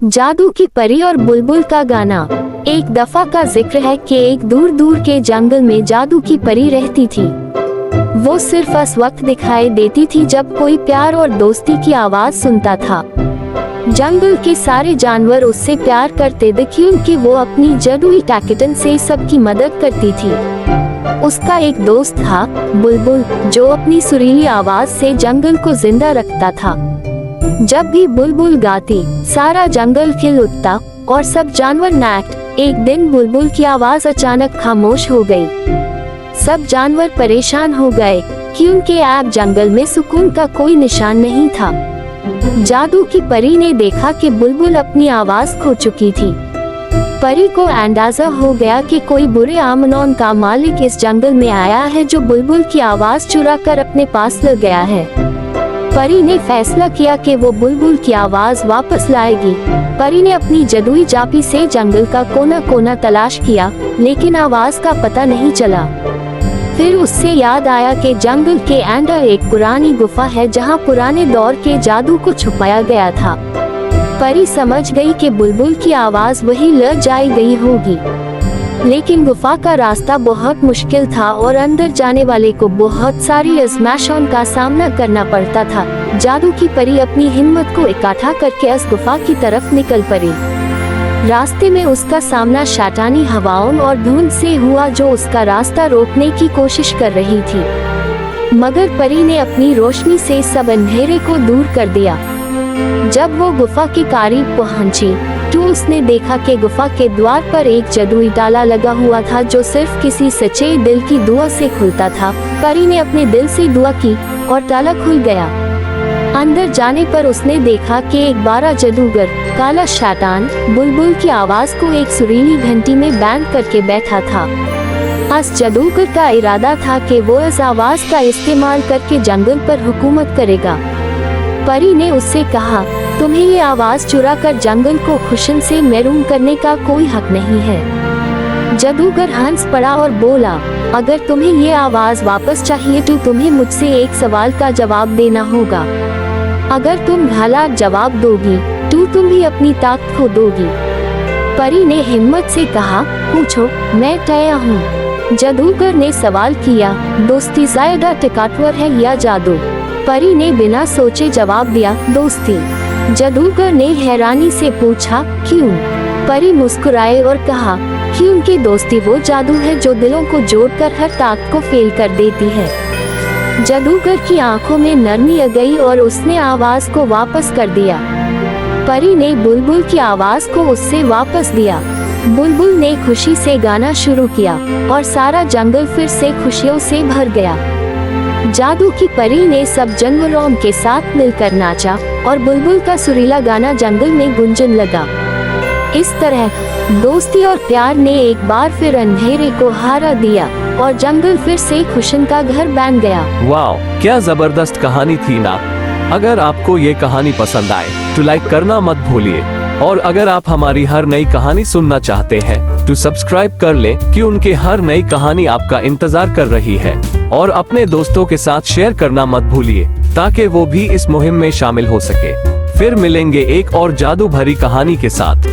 जादू की परी और बुलबुल का गाना। एक दफा का जिक्र है कि एक दूर दूर के जंगल में जादू की परी रहती थी। वो सिर्फ उस वक्त दिखाई देती थी जब कोई प्यार और दोस्ती की आवाज सुनता था। जंगल के सारे जानवर उससे प्यार करते थे क्योंकि वो अपनी जादुई टैकेटन से सबकी मदद करती थी। उसका एक दोस्त था बुलबुल, जो अपनी सुरीली आवाज से जंगल को जिंदा रखता था। जब भी बुलबुल गाती, सारा जंगल खिल उठता और सब जानवर नाचते। एक दिन बुलबुल की आवाज अचानक खामोश हो गई। सब जानवर परेशान हो गए क्योंकि अब जंगल में सुकून का कोई निशान नहीं था। जादू की परी ने देखा कि बुलबुल अपनी आवाज खो चुकी थी। परी को अंदाजा हो गया कि कोई बुरे आमनौन का मालिक इस जंगल में आया है जो बुलबुल की आवाज चुरा कर अपने पास ले गया है। परी ने फैसला किया कि वो बुलबुल की आवाज वापस लाएगी। परी ने अपनी जादुई चाबी से जंगल का कोना कोना तलाश किया, लेकिन आवाज का पता नहीं चला। फिर उससे याद आया कि जंगल के अंदर एक पुरानी गुफा है जहां पुराने दौर के जादू को छुपाया गया था। परी समझ गई कि बुलबुल की आवाज वही ले जाई गई होगी, लेकिन गुफा का रास्ता बहुत मुश्किल था और अंदर जाने वाले को बहुत सारी आजमाइशों का सामना करना पड़ता था। जादू की परी अपनी हिम्मत को इकट्ठा करके उस गुफा की तरफ निकल पड़ी। रास्ते में उसका सामना शैतानी हवाओं और धुंध से हुआ जो उसका रास्ता रोकने की कोशिश कर रही थी, मगर परी ने अपनी रोशनी से सब अंधेरे को दूर कर दिया। जब वो गुफा के करीब पहुंची तो उसने देखा कि गुफा के द्वार पर एक जादुई ताला लगा हुआ था जो सिर्फ किसी सच्चे दिल की दुआ से खुलता था। परी ने अपने दिल से दुआ की और ताला खुल गया। अंदर जाने पर उसने देखा कि एक बड़ा जादूगर, काला शैतान, बुलबुल की आवाज को एक सुरीली घंटी में बैंड करके बैठा था। उस जादूगर का इरादा था कि वो इस आवाज का इस्तेमाल करके जंगल पर हुकूमत करेगा। परी ने उससे कहा, तुम्हें ये आवाज चुरा कर जंगल को खुशन से महरूम करने का कोई हक नहीं है। जादूगर हंस पड़ा और बोला, अगर तुम्हें ये आवाज वापस चाहिए तो तुम्हें मुझसे एक सवाल का जवाब देना होगा। अगर तुम गलत जवाब दोगी तो तुम भी अपनी ताकत खो दोगी। परी ने हिम्मत से कहा, पूछो, मैं तैयार हूँ। जादूगर ने सवाल किया, दोस्ती ज्यादा ताकतवर है या जादू? परी ने बिना सोचे जवाब दिया, दोस्ती। जादूगर ने हैरानी से पूछा, क्यों? परी मुस्कुराए और कहा, क्योंकि दोस्ती वो जादू है जो दिलों को जोड़कर हर ताकत को फेल कर देती है। जादूगर की आंखों में नरमी आ गई और उसने आवाज को वापस कर दिया। परी ने बुलबुल की आवाज को उससे वापस दिया। बुलबुल ने खुशी से गाना शुरू किया और सारा जंगल फिर से खुशियों से भर गया। जादू की परी ने सब जानवरों के साथ मिलकर नाचा और बुलबुल का सुरीला गाना जंगल में गूंजने लगा। इस तरह दोस्ती और प्यार ने एक बार फिर अंधेरे को हरा दिया और जंगल फिर से खुशन का घर बन गया। वाओ, क्या जबरदस्त कहानी थी ना। अगर आपको ये कहानी पसंद आए तो लाइक करना मत भूलिए, और अगर आप हमारी हर नई कहानी सुनना चाहते हैं तो सब्सक्राइब कर लें कि उनके हर नई कहानी आपका इंतजार कर रही है। और अपने दोस्तों के साथ शेयर करना मत भूलिए ताकि वो भी इस मुहिम में शामिल हो सके। फिर मिलेंगे एक और जादू भरी कहानी के साथ।